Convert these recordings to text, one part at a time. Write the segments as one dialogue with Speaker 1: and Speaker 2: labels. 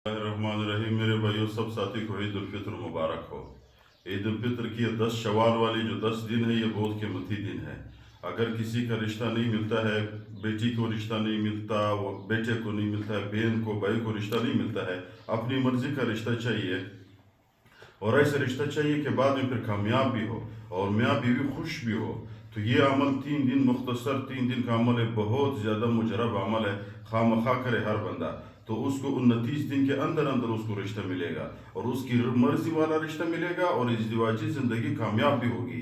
Speaker 1: الرحمن الرحیم میرے بھائیو سب ساتھی کو عید الفطر مبارک ہو۔ عید الفطر کی 10 شوال والی جو 10 دن ہے یہ بہت قیمتی دن ہے۔ اگر کسی کا رشتہ نہیں ملتا ہے، بیٹی کو رشتہ نہیں ملتا، بیٹے کو نہیں ملتا ہے، بہن کو بھائی کو رشتہ نہیں ملتا ہے، اپنی مرضی کا رشتہ چاہیے اور ایسا رشتہ چاہیے کہ بعد میں پھر کامیاب بھی ہو اور میاں بیوی خوش بھی ہو، تو یہ عمل 3 دن مختصر 3 دن کا عمل ہے، بہت زیادہ مجرب عمل ہے، خواہ مخواہ کرے ہر بندہ تو اس کو 29 دن کے اندر اس کو رشتہ ملے گا اور اس کی مرضی والا رشتہ ملے گا اور ازدواجی زندگی کامیاب بھی ہوگی۔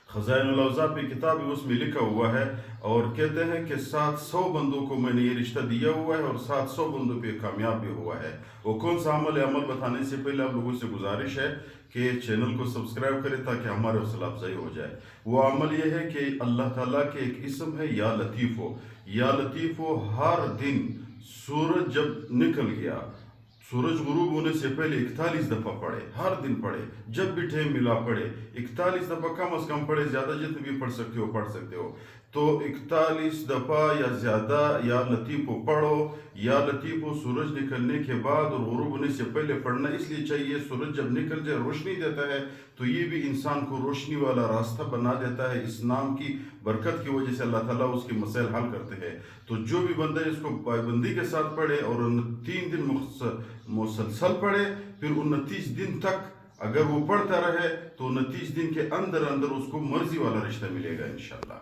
Speaker 1: خزائن الاوضاع پہ کتاب اس میں لکھا ہوا ہے اور کہتے ہیں کہ 700 بندوں کو میں نے یہ رشتہ دیا ہوا ہے اور 700 بندوں پہ کامیاب بھی ہوا ہے۔ وہ کون سا عمل ہے؟ عمل بتانے سے پہلے آپ لوگوں سے گزارش ہے کہ چینل کو سبسکرائب کریں تاکہ ہمارے حوصلہ افزائی ہو جائے۔ وہ عمل یہ ہے کہ اللہ تعالیٰ کے ایک اسم ہے یا لطیف ہو۔ یا لطیف ہو ہر دن سورج جب نکل گیا، سورج غروب ہونے سے پہلے 41 دفعہ پڑھے، ہر دن پڑھے، جب بھی ٹائم ملا پڑھے، 41 دفعہ کم از کم پڑھے، زیادہ جتنے بھی پڑھ سکتے ہو تو 41 دفعہ یا زیادہ یا لطیف ہو پڑھو۔ یا لطیف ہو سورج نکلنے کے بعد اور غروب ہونے سے پہلے پڑھنا اس لیے چاہیے، سورج جب نکل جائے روشنی دیتا ہے تو یہ بھی انسان کو روشنی والا راستہ بنا دیتا ہے۔ اس نام کی برکت کی وجہ سے اللہ تعالیٰ اس کے مسائل حل کرتے ہیں، تو جو بھی بندہ اس کو پابندی کے ساتھ پڑھے اور 3 دن مسلسل پڑھے، پھر 29 دن تک اگر وہ پڑھتا رہے تو 29 دن کے اندر اس کو مرضی والا رشتہ ملے گا انشاءاللہ۔